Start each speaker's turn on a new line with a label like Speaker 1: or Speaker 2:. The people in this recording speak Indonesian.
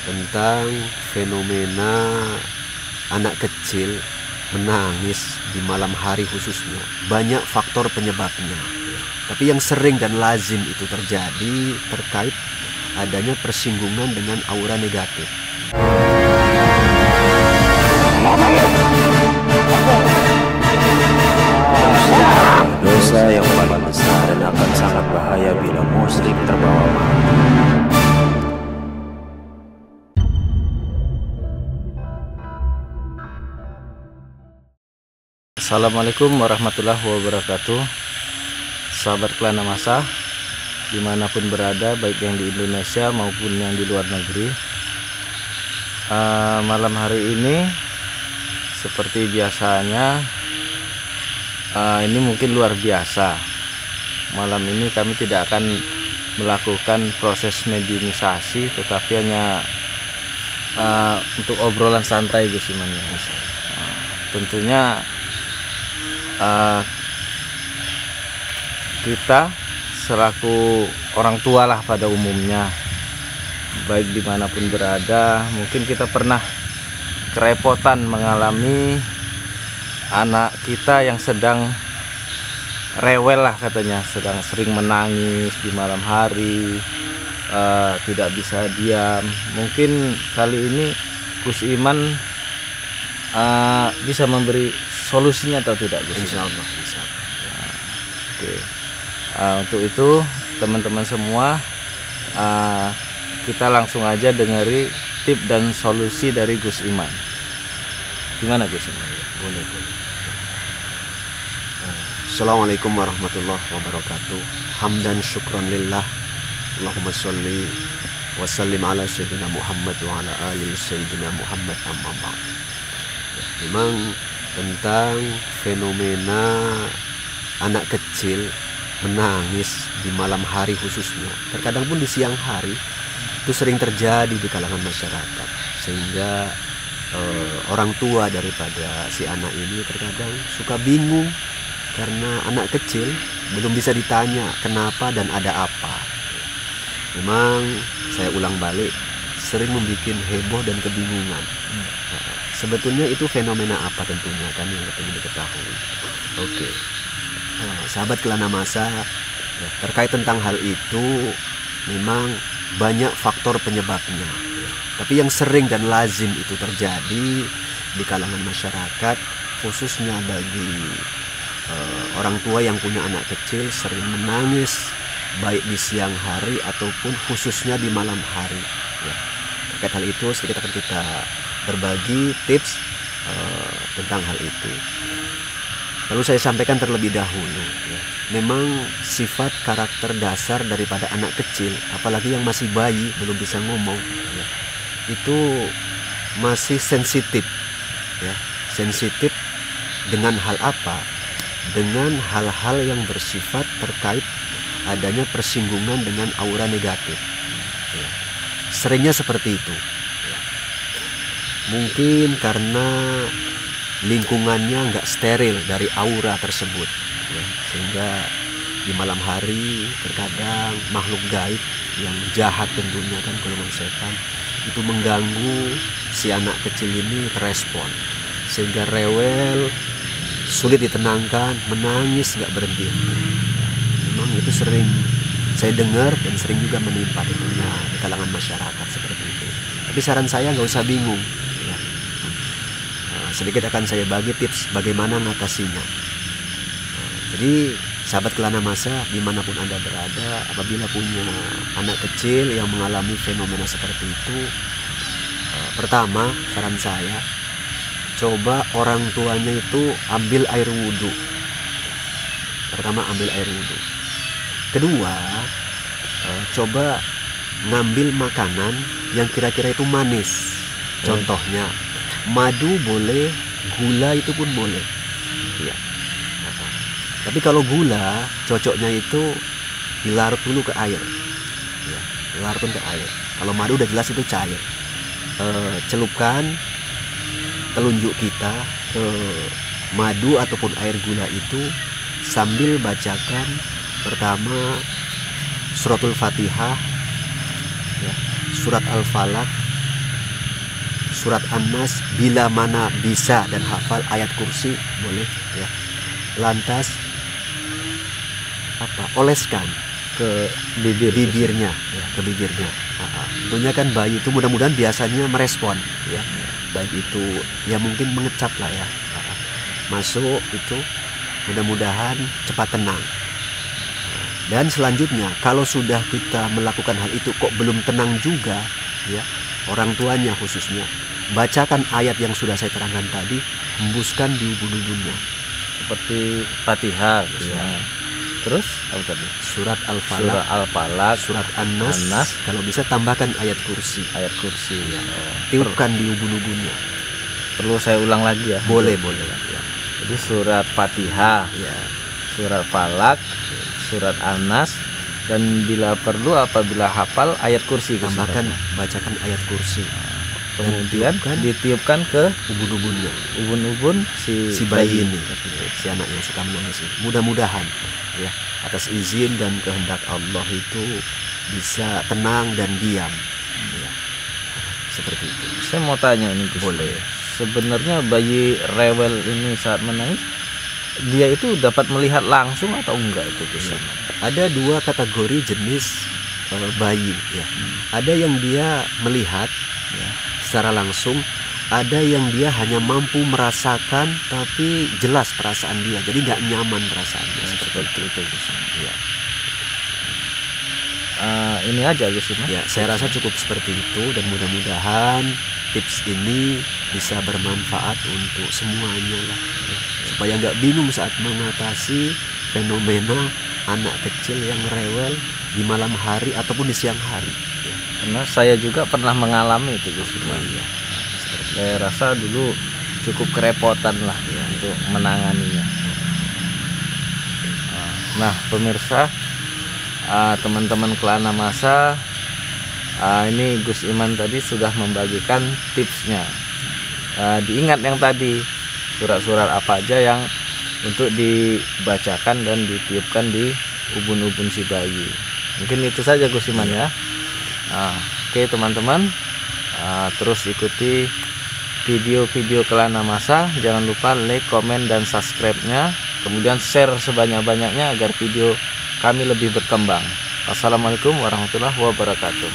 Speaker 1: tentang fenomena anak kecil menangis di malam hari khususnya. Banyak faktor penyebabnya, tapi yang sering dan lazim itu terjadi terkait adanya persinggungan dengan aura negatif.
Speaker 2: Dosa yang paling besar dan akan sangat bahaya bila muslim terbawa mabuk.
Speaker 3: Assalamualaikum warahmatullahi wabarakatuh. Sahabat Kelana Masa dimanapun berada, baik yang di Indonesia maupun yang di luar negeri. Malam hari ini seperti biasanya, ini mungkin luar biasa. Malam ini kami tidak akan melakukan proses mediumisasi, tetapi hanya untuk obrolan santai Gus Iman. Tentunya kita selaku orang tua lah pada umumnya, baik dimanapun berada, mungkin kita pernah kerepotan mengalami anak kita yang sedang rewel lah katanya, sedang sering menangis di malam hari, tidak bisa diam. Mungkin kali ini Gus Iman bisa memberi solusinya atau tidak, Gus?
Speaker 1: Insya Allah bisa.
Speaker 3: Oke. Untuk itu teman-teman semua, kita langsung aja dengeri tip dan solusi dari Gus Iman. Gimana Gus Iman?
Speaker 1: Boleh. Assalamualaikum warahmatullahi wabarakatuh. Hamdan syukran lillah. Allahumma sholli wa sallim ala sayyidina Muhammad wa ala ali sayyidina Muhammad, amma ba'd. Memang tentang fenomena anak kecil menangis di malam hari khususnya, terkadang pun di siang hari, itu sering terjadi di kalangan masyarakat, sehingga orang tua daripada si anak ini terkadang suka bingung karena anak kecil belum bisa ditanya kenapa dan ada apa. Memang saya ulang balik, sering membuat heboh dan kebingungan. Sebetulnya itu fenomena apa tentunya kan yang perlu diketahui. Oke. Sahabat Kelana Masa, terkait tentang hal itu memang banyak faktor penyebabnya. Tapi yang sering dan lazim itu terjadi di kalangan masyarakat, khususnya bagi orang tua yang punya anak kecil, sering menangis baik di siang hari ataupun khususnya di malam hari. Terkait hal itu sedikit akan kita berbagi tips tentang hal itu. Lalu saya sampaikan terlebih dahulu, memang sifat karakter dasar daripada anak kecil, apalagi yang masih bayi belum bisa ngomong, itu masih sensitif, sensitif dengan hal apa? Dengan hal-hal yang bersifat terkait adanya persinggungan dengan aura negatif. Seringnya seperti itu. Mungkin karena lingkungannya nggak steril dari aura tersebut, sehingga di malam hari terkadang makhluk gaib yang jahat tentunya kan, golongan setan, itu mengganggu si anak kecil ini terespon, sehingga rewel, sulit ditenangkan, menangis nggak berhenti. Memang itu sering saya dengar dan sering juga menimpa tentunya di kalangan masyarakat seperti itu. Tapi saran saya nggak usah bingung. Sedikit akan saya bagi tips bagaimana mengatasinya. Jadi sahabat Kelana Masa dimanapun Anda berada, apabila punya anak kecil yang mengalami fenomena seperti itu, pertama saran saya, coba orang tuanya itu ambil air wudhu. Pertama ambil air wudhu. Kedua, coba ngambil makanan yang kira-kira itu manis. Contohnya madu boleh, gula itu pun boleh. Ya. Tapi kalau gula cocoknya itu dilarut dulu ke air. Ya, dilarutkan ke air. Kalau madu udah jelas itu cair. Celupkan telunjuk kita ke madu ataupun air gula itu sambil bacakan pertama suratul Fatihah, ya, surat Al-Falaq, surat An-Nas bila mana bisa dan hafal ayat kursi boleh ya. Lantas oleskan
Speaker 3: ke bibirnya
Speaker 1: ya, ke bibirnya. Tentunya kan bayi itu mudah-mudahan biasanya merespon ya, baik itu ya mungkin mengecap lah ya. Masuk itu mudah-mudahan cepat tenang. Dan selanjutnya kalau sudah kita melakukan hal itu kok belum tenang juga ya, orang tuanya khususnya bacakan ayat yang sudah saya terangkan tadi, hembuskan di ubun-ubunnya
Speaker 3: seperti Fatihah ya. Terus apa tadi?
Speaker 1: Surat Al-Falaq, surat An-Nas, kalau bisa tambahkan ayat kursi
Speaker 3: ya.
Speaker 1: Tiupkan di ubun-ubunnya.
Speaker 3: Perlu saya ulang lagi ya?
Speaker 1: Boleh ya.
Speaker 3: Jadi surat Fatihah
Speaker 1: ya,
Speaker 3: surat Falaq, surat An-Nas, dan bila perlu apabila hafal ayat kursi,
Speaker 1: tambahkan bacakan ayat kursi.
Speaker 3: Kemudian ditiupkan ke ubun-ubun si bayi ini,
Speaker 1: si anak yang suka menangis. Mudah-mudahan ya atas izin dan kehendak Allah itu bisa tenang dan diam ya. Seperti itu.
Speaker 3: Saya mau tanya ini Gus.
Speaker 1: Boleh.
Speaker 3: Sebenarnya bayi rewel ini saat menangis dia itu dapat melihat langsung atau enggak itu Gus?
Speaker 1: Ya. Ada dua kategori jenis bayi ya. Ada yang dia melihat ya secara langsung, ada yang dia hanya mampu merasakan tapi jelas perasaan dia, jadi nggak nyaman perasaannya. Seperti itu Gus. Ya.
Speaker 3: Ini aja Gus
Speaker 1: ya, saya rasa cukup seperti itu, dan mudah-mudahan tips ini bisa bermanfaat untuk semuanya lah ya. Supaya nggak bingung saat mengatasi fenomena anak kecil yang rewel di malam hari ataupun di siang hari ya.
Speaker 3: Karena saya juga pernah mengalami itu Gus.
Speaker 1: Ya.
Speaker 3: Saya rasa dulu cukup kerepotan lah ya untuk menanganinya. Nah pemirsa, teman-teman Kelana Masa, ini Gus Iman tadi sudah membagikan tipsnya. Diingat yang tadi, surat-surat apa aja yang untuk dibacakan dan ditiupkan di ubun-ubun si bayi. Mungkin itu saja Gus Iman ya. Oke teman-teman, terus ikuti video-video Kelana Masa. Jangan lupa like, komen, dan subscribe-nya. Kemudian share sebanyak-banyaknya agar video kami lebih berkembang. Wassalamualaikum warahmatullahi wabarakatuh.